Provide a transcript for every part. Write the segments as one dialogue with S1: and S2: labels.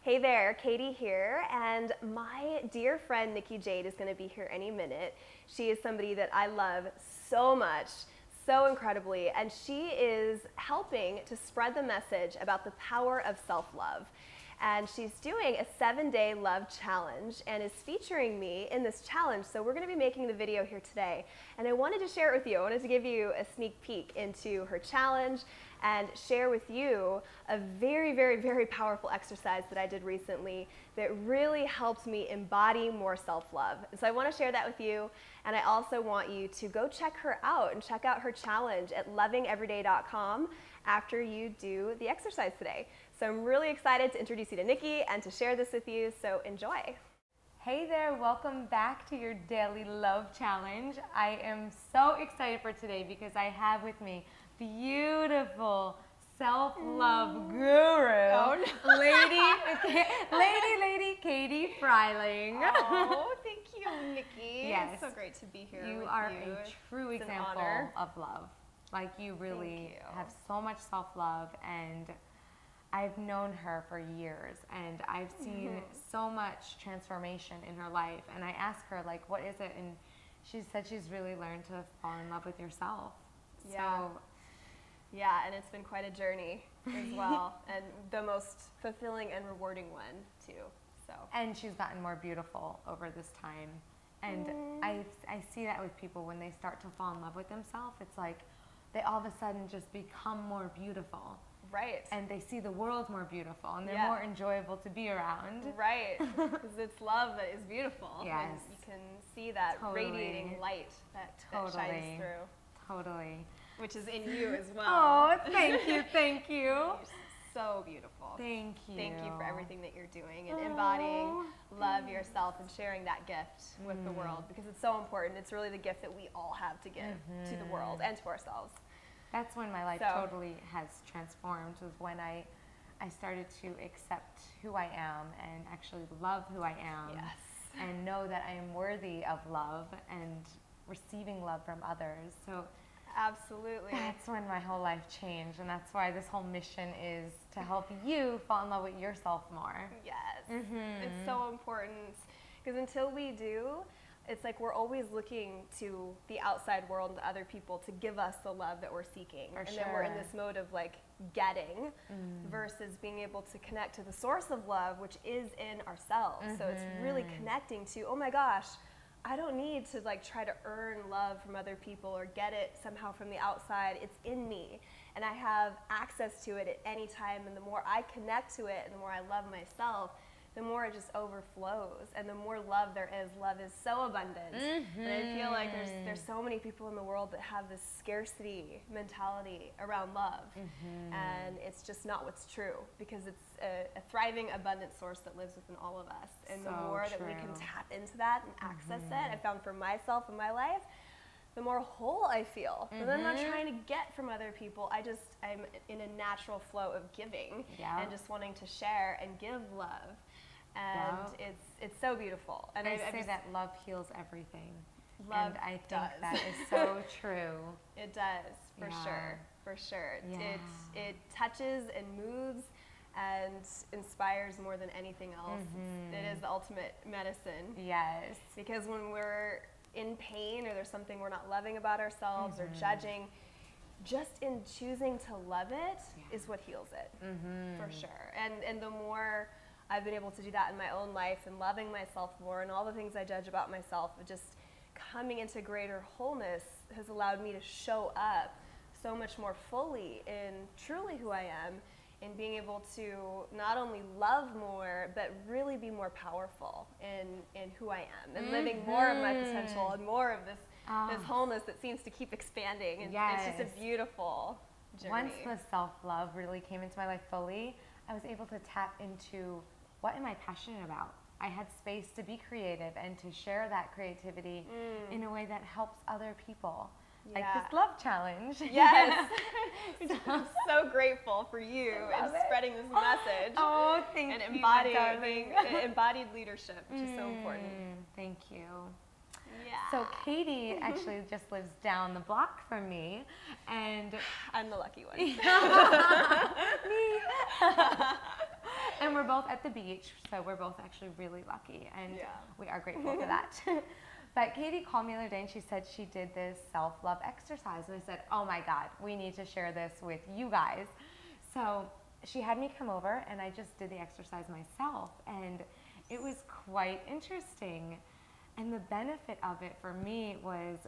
S1: Hey there, Katie here, and my dear friend Nikki Jade is going to be here any minute. She is somebody that I love so much, so incredibly, and she is helping to spread the message about the power of self-love. And she's doing a 7-day love challenge and is featuring me in this challenge. So we're going to be making the video here today. And I wanted to share it with you. I wanted to give you a sneak peek into her challenge and share with you a very, very, very powerful exercise that I did recently that really helped me embody more self-love. And so I want to share that with you. And I also want you to go check her out and check out her challenge at lovingeveryday.com after you do the exercise today. So I'm really excited to introduce you to Nikki and to share this with you, so enjoy.
S2: Hey there, welcome back to your daily love challenge. I am so excited for today because I have with me beautiful self-love guru, lady Katie Freiling.
S1: Oh, thank you, Nikki.
S2: Yes.
S1: It's so great to be here
S2: You
S1: with
S2: are
S1: you.
S2: a true example of love. Like you really have so much self-love, and I've known her for years, and I've seen so much transformation in her life. And I asked her, like, what is it? And she said she's really learned to fall in love with yourself.
S1: Yeah.
S2: So,
S1: yeah, and it's been quite a journey as well, and the most fulfilling and rewarding one too. So.
S2: And she's gotten more beautiful over this time. And I see that with people when they start to fall in love with themselves. It's like they all of a sudden just become more beautiful.
S1: Right.
S2: And they see the world more beautiful, and they're more enjoyable to be around.
S1: Right. Because it's love that is beautiful.
S2: Yes.
S1: And you can see that radiating light that shines through.
S2: Totally.
S1: Which is in you as well.
S2: Oh, thank you, thank you.
S1: You're so beautiful.
S2: Thank you.
S1: Thank you for everything that you're doing and embodying love yourself and sharing that gift with the world, because it's so important. It's really the gift that we all have to give to the world and to ourselves.
S2: That's when my life totally has transformed, was when I started to accept who I am and actually love who I am.
S1: Yes.
S2: And know that I am worthy of love and receiving love from others. So
S1: absolutely.
S2: That's when my whole life changed, and that's why this whole mission is to help you fall in love with yourself more.
S1: Yes. It's so important, because until we do, it's like we're always looking to the outside world and to other people to give us the love that we're seeking. Then we're in this mode of like getting versus being able to connect to the source of love, which is in ourselves. So it's really connecting to, oh my gosh, I don't need to like try to earn love from other people or get it somehow from the outside. It's in me, and I have access to it at any time. And the more I connect to it and the more I love myself, the more it just overflows, and the more love there is. Love is so abundant. And I feel like there's so many people in the world that have this scarcity mentality around love. And it's just not what's true, because it's a thriving, abundant source that lives within all of us. And the more that we can tap into that and access it, I found for myself in my life, the more whole I feel. And I'm not trying to get from other people. I'm in a natural flow of giving and just wanting to share and give love. And it's so beautiful. And
S2: I say that love heals everything.
S1: Love
S2: and I think that is so true.
S1: It does, for sure, for sure. It touches and moves and inspires more than anything else. It is the ultimate medicine.
S2: Yes.
S1: Because when we're in pain, or there's something we're not loving about ourselves or judging, just in choosing to love it is what heals it, for sure. And the more I've been able to do that in my own life and loving myself more, and all the things I judge about myself, just coming into greater wholeness has allowed me to show up so much more fully in truly who I am, and being able to not only love more, but really be more powerful in who I am, and living more of my potential and more of this wholeness that seems to keep expanding. And it's just a beautiful journey.
S2: Once the self-love really came into my life fully, I was able to tap into what am I passionate about. I had space to be creative and to share that creativity in a way that helps other people. Like this love challenge.
S1: Yes. I'm so grateful for you and spreading this message.
S2: Oh, thank you,
S1: and embodying embodied leadership, which is so important.
S2: Thank you.
S1: Yeah.
S2: So Katie actually just lives down the block from me, and
S1: I'm the lucky one.
S2: Me. And we're both at the beach, so we're both actually really lucky, and we are grateful for that. But Katie called me the other day and she said she did this self-love exercise, and I said, oh my God, we need to share this with you guys. So she had me come over and I just did the exercise myself, and it was quite interesting. And the benefit of it for me was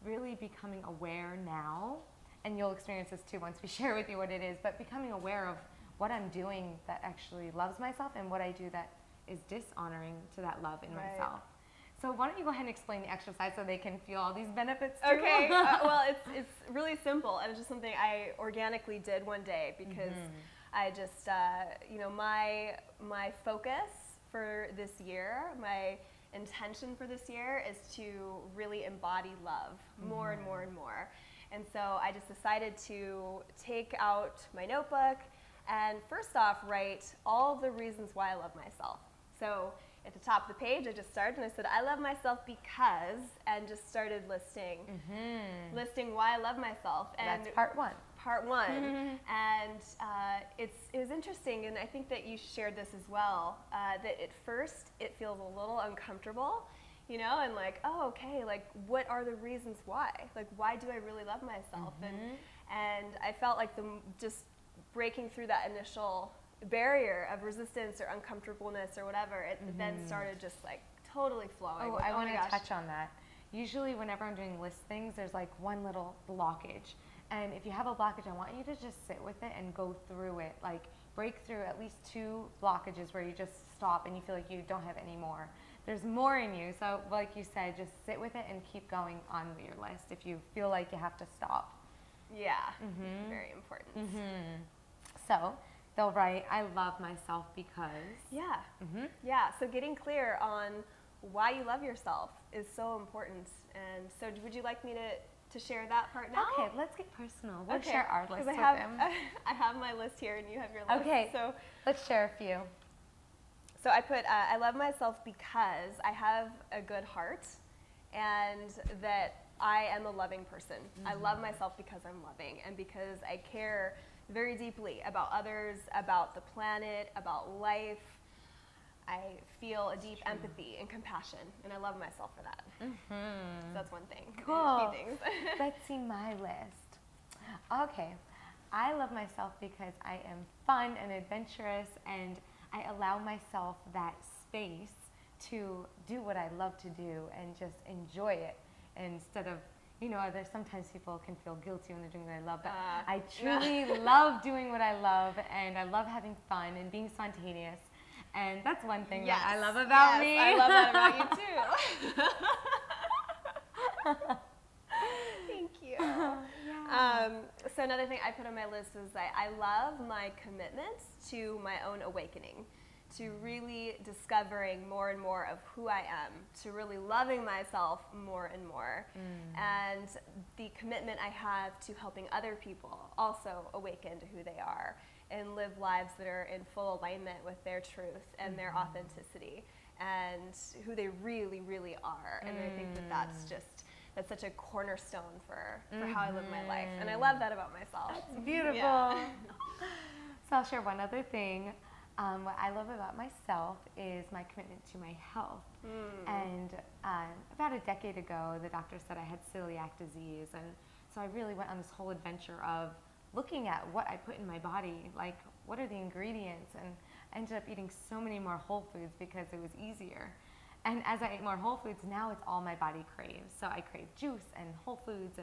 S2: really becoming aware now, and you'll experience this too once we share with you what it is, but becoming aware of what I'm doing that actually loves myself and what I do that is dishonoring to that love in myself. So why don't you go ahead and explain the exercise so they can feel all these benefits too?
S1: Okay, well, it's really simple, and it's just something I organically did one day because I just, you know, my focus for this year, my intention for this year is to really embody love more and more and more. And so I just decided to take out my notebook and first off write all the reasons why I love myself. So at the top of the page, I just started and I said, I love myself because, and just started listing why I love myself. And
S2: that's part one.
S1: Part one. And it was interesting, and I think that you shared this as well, that at first it feels a little uncomfortable, you know, and like, oh, okay, like what are the reasons why? Like, why do I really love myself? And I felt like just breaking through that initial barrier of resistance or uncomfortableness or whatever, it then started just like totally flowing.
S2: Oh, I want to touch on that. Usually whenever I'm doing list things, there's like one little blockage. And if you have a blockage, I want you to just sit with it and go through it. Like break through at least 2 blockages where you just stop and you feel like you don't have any more. There's more in you. So like you said, just sit with it and keep going on your list if you feel like you have to stop.
S1: Yeah, very important.
S2: So they'll write, I love myself because.
S1: Yeah. Yeah, so getting clear on why you love yourself is so important. And so would you like me to share that part now?
S2: Okay, let's get personal. We'll share our list with them.
S1: I have my list here and you have your list.
S2: Okay,
S1: so
S2: let's share a few.
S1: So I put, I love myself because I have a good heart and that I am a loving person. I love myself because I'm loving and because I care very deeply about others, about the planet, about life. I feel a deep empathy and compassion, and I love myself for that. So that's one thing.
S2: Cool.
S1: A few things.
S2: Let's see my list. Okay, I love myself because I am fun and adventurous, and I allow myself that space to do what I love to do and just enjoy it instead of, you know, there's sometimes people can feel guilty when they're doing what I love, but I truly love doing what I love, and I love having fun and being spontaneous. And that's one thing that I love about me.
S1: I love that about you too. Thank you. So another thing I put on my list is that I love my commitment to my own awakening, to really discovering more and more of who I am, to really loving myself more and more, and the commitment I have to helping other people also awaken to who they are and live lives that are in full alignment with their truth and their authenticity and who they really, really are. And I think that's such a cornerstone for how I live my life. And I love that about myself.
S2: That's beautiful. Yeah. So I'll share one other thing. What I love about myself is my commitment to my health. And about a decade ago, the doctor said I had celiac disease. And so I really went on this whole adventure of looking at what I put in my body, like what are the ingredients, and I ended up eating so many more whole foods because it was easier. And as I ate more whole foods, now it's all my body craves. So I crave juice and whole foods,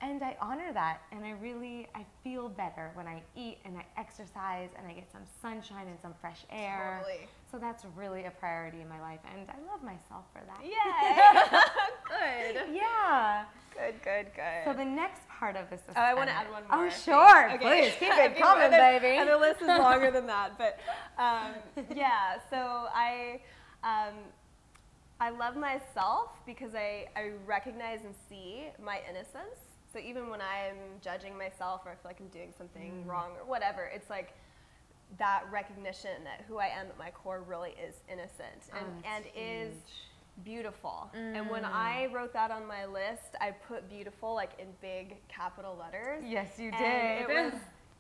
S2: and I honor that, and I feel better when I eat and I exercise and I get some sunshine and some fresh air.
S1: Totally.
S2: So that's really a priority in my life, and I love myself for that.
S1: Yay! Good.
S2: Yeah.
S1: Good.
S2: So the next part of this is
S1: I want to add one more.
S2: Oh, sure.
S1: Okay.
S2: Please keep it coming, baby.
S1: And the list is longer than that, but yeah. So I love myself because I recognize and see my innocence. So even when I'm judging myself or I feel like I'm doing something wrong or whatever, it's like that recognition that who I am at my core really is innocent and is beautiful. And when I wrote that on my list, I put beautiful like in big capital letters.
S2: Yes, you did.
S1: And it was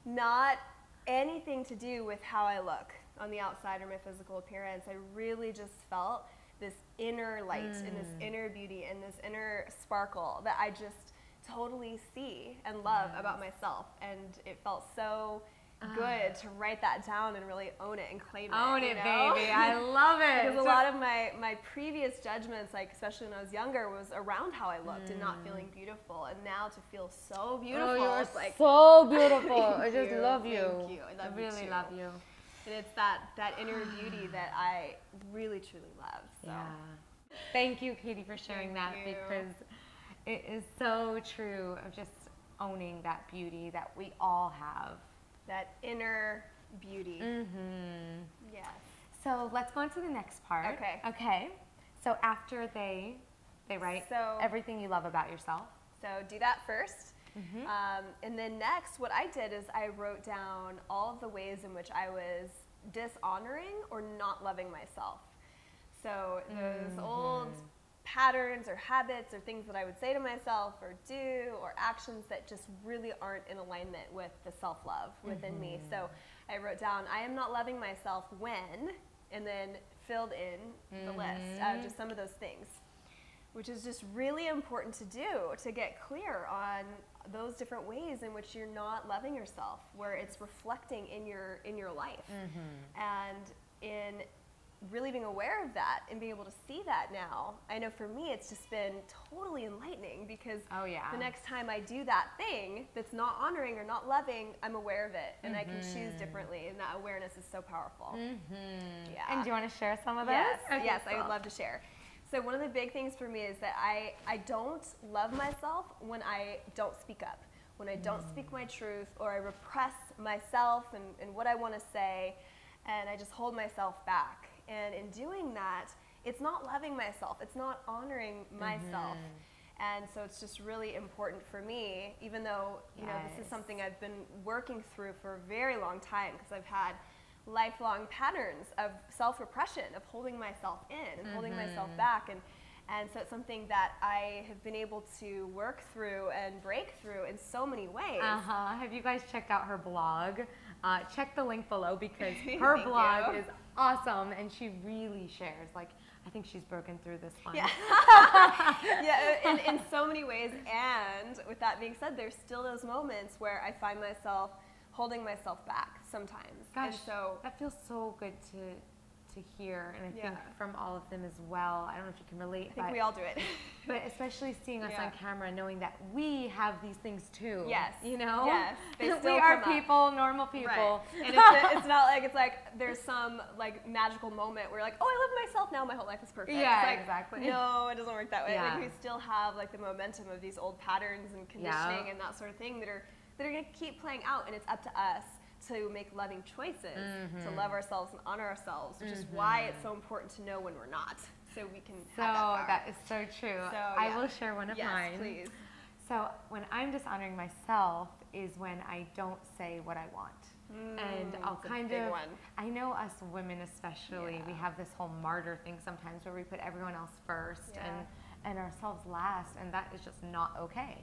S1: not anything to do with how I look on the outside or my physical appearance. I really just felt this inner light and this inner beauty and this inner sparkle that I just totally see and love about myself. And it felt so good to write that down and really own it and claim it.
S2: Own it,
S1: know?
S2: baby. I love it.
S1: Because a lot of my previous judgments, like especially when I was younger, was around how I looked and not feeling beautiful. And now to feel so beautiful,
S2: you're
S1: it's like
S2: so beautiful. I just love you.
S1: Thank you. I love you
S2: really
S1: too.
S2: love you.
S1: And it's that inner beauty that I really truly love. So.
S2: Yeah. Thank you, Katie, for sharing that, because it is so true of just owning that beauty that we all have.
S1: That inner beauty. Yes.
S2: So let's go on to the next part.
S1: Okay.
S2: Okay. So after they write everything you love about yourself.
S1: So do that first. And then next, what I did is I wrote down all of the ways in which I was dishonoring or not loving myself. So those old patterns or habits or things that I would say to myself or do or actions that just really aren't in alignment with the self-love within me. So I wrote down, I am not loving myself when, and then filled in the list of just some of those things, which is just really important to do, to get clear on those different ways in which you're not loving yourself, where it's reflecting in your life. And in really being aware of that and being able to see that now, I know for me it's just been totally enlightening, because the next time I do that thing that's not honoring or not loving, I'm aware of it and I can choose differently, and that awareness is so powerful. Yeah.
S2: And do you want to share some of those?
S1: Yes,
S2: Okay,
S1: yes,
S2: cool.
S1: I would love to share. So one of the big things for me is that I don't love myself when I don't speak up, when I don't speak my truth, or I repress myself and what I want to say, and I just hold myself back. And in doing that, it's not loving myself, it's not honoring myself. And so it's just really important for me, even though you know this is something I've been working through for a very long time, because I've had lifelong patterns of self-repression, of holding myself in and holding myself back, and so it's something that I have been able to work through and break through in so many ways.
S2: Have you guys checked out her blog? Check the link below, because her blog is awesome, and she really shares, like, I think she's broken through this one.
S1: Yeah, in so many ways. And with that being said, there's still those moments where I find myself holding myself back sometimes.
S2: Gosh,
S1: and so
S2: that feels so good to hear, and I think from all of them as well. I don't know if you can relate.
S1: I think we all do it.
S2: But especially seeing us on camera, knowing that we have these things too.
S1: Yes.
S2: You know?
S1: Yes.
S2: We are people, normal people.
S1: Right. And it's not like it's like there's some like magical moment where you're like, oh, I love myself now, my whole life is perfect.
S2: Yeah,
S1: it's like,
S2: exactly.
S1: No, it doesn't work that way.
S2: Yeah.
S1: Like we still have like the momentum of these old patterns and conditioning and that sort of thing that are going to keep playing out, and it's up to us to make loving choices, to love ourselves and honor ourselves, which is why it's so important to know when we're not, so we can have that power.
S2: That is so true.
S1: So,
S2: I will share one of mine.
S1: Yes, please.
S2: So when I'm dishonoring myself is when I don't say what I want. And I'll kind of, I know us women especially, we have this whole martyr thing sometimes where we put everyone else first and ourselves last, and that is just not okay.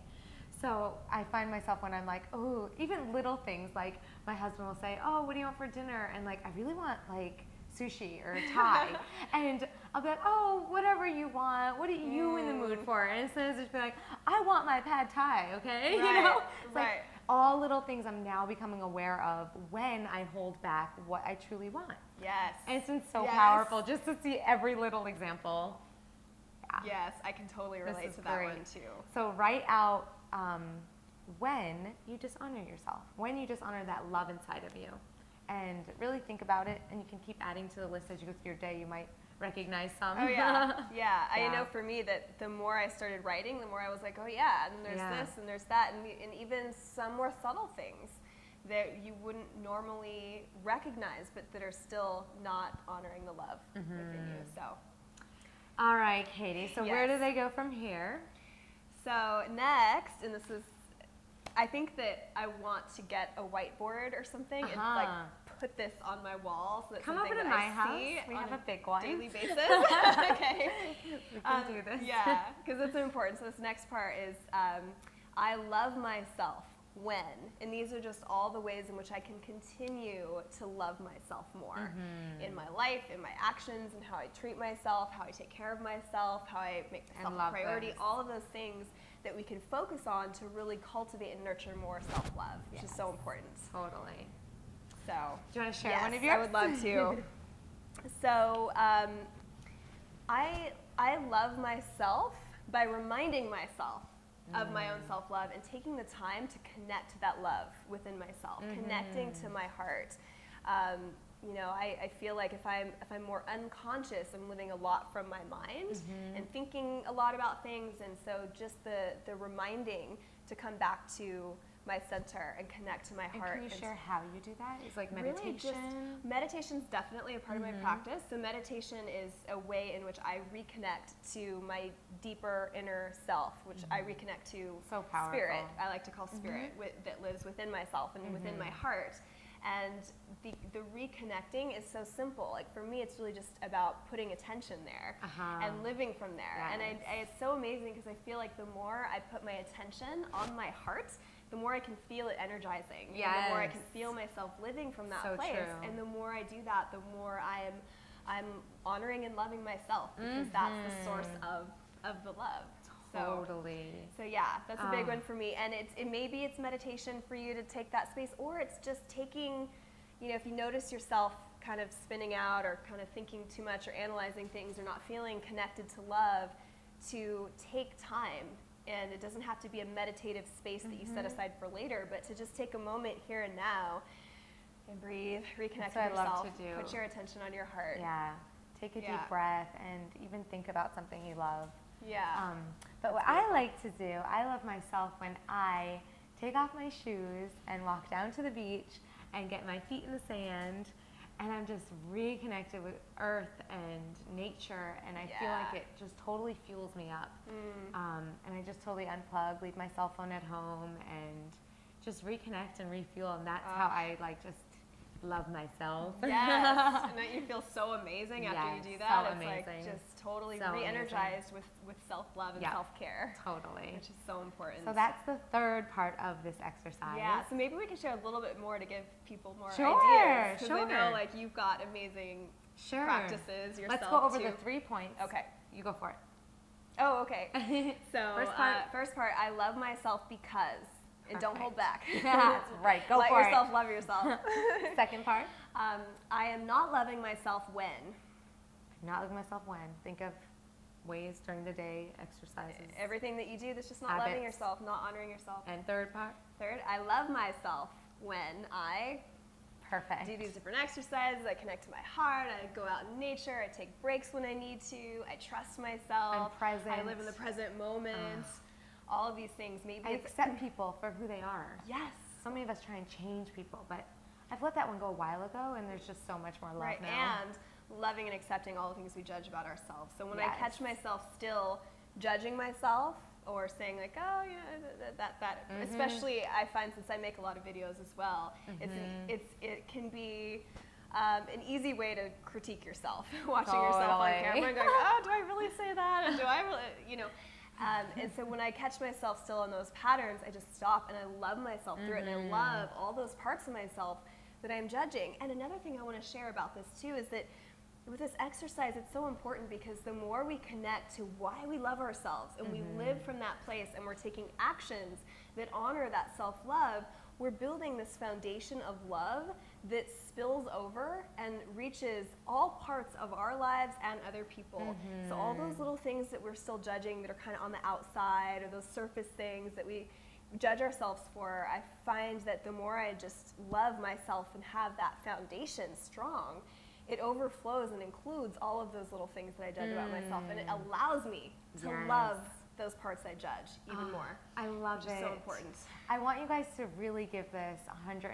S2: So I find myself when I'm like, oh, even little things, like my husband will say, oh, what do you want for dinner? And like, I really want like sushi or Thai. And I'll be like, oh, whatever you want. What are you in the mood for? And instead of just be like, I want my pad Thai, okay?
S1: Right,
S2: you know? It's like all little things I'm now becoming aware of when I hold back what I truly want.
S1: Yes.
S2: And it's been so powerful just to see every little example.
S1: Yes, I can totally relate to that one too.
S2: So write out when you dishonor yourself, when you dishonor that love inside of you, and really think about it, and you can keep adding to the list as you go through your day. You might recognize some.
S1: Oh yeah. I know for me that the more I started writing, the more I was like, oh yeah, and there's this and there's that, and even some more subtle things that you wouldn't normally recognize, but that are still not honoring the love within you. So
S2: all right, Katie, so where do they go from here?
S1: So next, and this is, I think that I want to get a whiteboard or something and like put this on my wall so that's
S2: Come
S1: something
S2: over to
S1: that
S2: my
S1: I
S2: house.
S1: see
S2: We
S1: on
S2: have a big one.
S1: daily basis. Okay.
S2: We can do this.
S1: Yeah, because it's important. So this next part is I love myself when, and these are just all the ways in which I can continue to love myself more in my life, in my actions, and how I treat myself, how I take care of myself, how I make myself a priority, all of those things that we can focus on to really cultivate and nurture more self-love, which is so important.
S2: Totally.
S1: So,
S2: do you want to share one of yours?
S1: I would love to. So, I love myself by reminding myself of my own self-love and taking the time to connect to that love within myself, connecting to my heart. You know, I feel like if I'm more unconscious, I'm living a lot from my mind and thinking a lot about things, and so just the reminding to come back to my center and connect to my heart.
S2: Can you share how you do that? It's like meditation?
S1: Really meditation's definitely a part of my practice. So meditation is a way in which I reconnect to my deeper inner self, which I reconnect to spirit. I like to call spirit that lives within myself and within my heart. And the reconnecting is so simple. Like for me, it's really just about putting attention there and living from there. And it's so amazing because I feel like the more I put my attention on my heart, the more I can feel it energizing. And the more I can feel myself living from that place. True. And the more I do that, the more I'm honoring and loving myself, because that's the source of the love.
S2: Totally.
S1: So yeah, that's a big one for me. And maybe it's meditation for you to take that space, or it's just taking, you know, if you notice yourself kind of spinning out or kind of thinking too much or analyzing things or not feeling connected to love, to take time. And it doesn't have to be a meditative space that you set aside for later, but to just take a moment here and now and breathe, reconnect with yourself, put your attention on your heart.
S2: Yeah, take a deep breath and even think about something you love.
S1: Yeah.
S2: But what I like to do, I love myself when I take off my shoes and walk down to the beach and get my feet in the sand, and I'm just reconnected with earth and nature, and I feel like it just totally fuels me up. And I just totally unplug, leave my cell phone at home, and just reconnect and refuel, and that's how I like just love myself.
S1: Yes, and that you feel so amazing after you do that.
S2: So
S1: it's
S2: amazing.
S1: like just totally re-energized with self-love and self-care.
S2: Totally.
S1: Which is so important.
S2: So that's the third part of this exercise.
S1: Yeah, so maybe we can share a little bit more to give people more ideas. Because I know like you've got amazing practices yourself.
S2: Let's go over the 3 points.
S1: Okay.
S2: You go for it.
S1: Oh, okay. So first part, I love myself because. And don't hold back.
S2: That's right. Go for it.
S1: Love yourself.
S2: Second part.
S1: I am not loving myself when.
S2: Not loving myself when. Think of ways during the day, exercises.
S1: Everything that you do that's just not loving yourself, not honoring yourself.
S2: And third part.
S1: Third, I love myself when I do these different exercises. I connect to my heart. I go out in nature. I take breaks when I need to. I trust myself.
S2: I'm present.
S1: I live in the present moment. All of these things. Maybe
S2: I accept people for who they are.
S1: Yes.
S2: So many of us try and change people, but I've let that one go a while ago, and there's just so much more love now.
S1: And loving and accepting all the things we judge about ourselves. So when I catch myself still judging myself or saying like, oh, you know, that especially I find since I make a lot of videos as well, it can be an easy way to critique yourself, watching yourself on camera and going, oh, do I really say that? And do I really, you know? And so when I catch myself still in those patterns, I just stop and I love myself through it, and I love all those parts of myself that I'm judging. And another thing I want to share about this too is that with this exercise, it's so important because the more we connect to why we love ourselves and we live from that place and we're taking actions that honor that self-love, we're building this foundation of love that spills over and reaches all parts of our lives and other people. So all those little things that we're still judging that are kind of on the outside, or those surface things that we judge ourselves for, I find that the more I just love myself and have that foundation strong, it overflows and includes all of those little things that I judge about myself, and it allows me to love those parts I judge even more.
S2: I love it.
S1: Which is so important.
S2: I want you guys to really give this 110%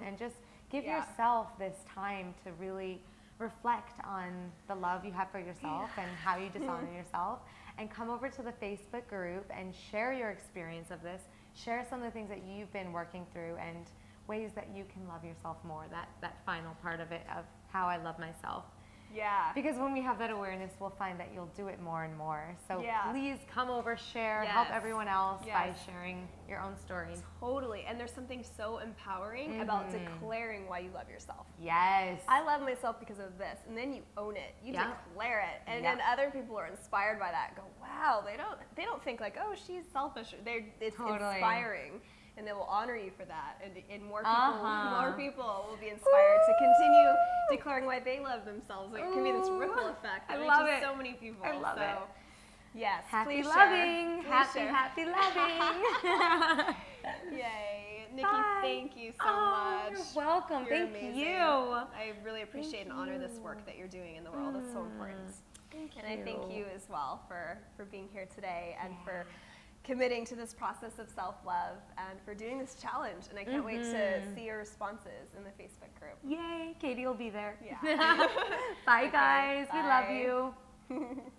S2: and just give yourself this time to really reflect on the love you have for yourself and how you dishonor yourself, and come over to the Facebook group and share your experience of this. Share some of the things that you've been working through, and ways that you can love yourself more, that final part of it, of how I love myself.
S1: Yeah.
S2: Because when we have that awareness, we'll find that you'll do it more and more. So please come over, share, help everyone else by sharing your own story.
S1: Totally. And there's something so empowering about declaring why you love yourself.
S2: Yes.
S1: I love myself because of this. And then you own it. You declare it. And then other people are inspired by that. Go, wow, they don't think like, oh, she's selfish. It's inspiring. And they will honor you for that, and more people will be inspired to continue declaring why they love themselves. Like, it can be this ripple effect that reaches so many people.
S2: I love it.
S1: Yes,
S2: happy
S1: please
S2: loving,
S1: share.
S2: happy loving.
S1: Yay, Nikki, thank you so much.
S2: You're welcome.
S1: You're
S2: thank
S1: amazing.
S2: you.
S1: I really appreciate and honor this work that you're doing in the world. It's so important. And I thank you as well for being here today and for committing to this process of self-love and for doing this challenge. And I can't wait to see your responses in the Facebook group.
S2: Yay, Katie will be there.
S1: Yeah.
S2: Bye, guys. We love you.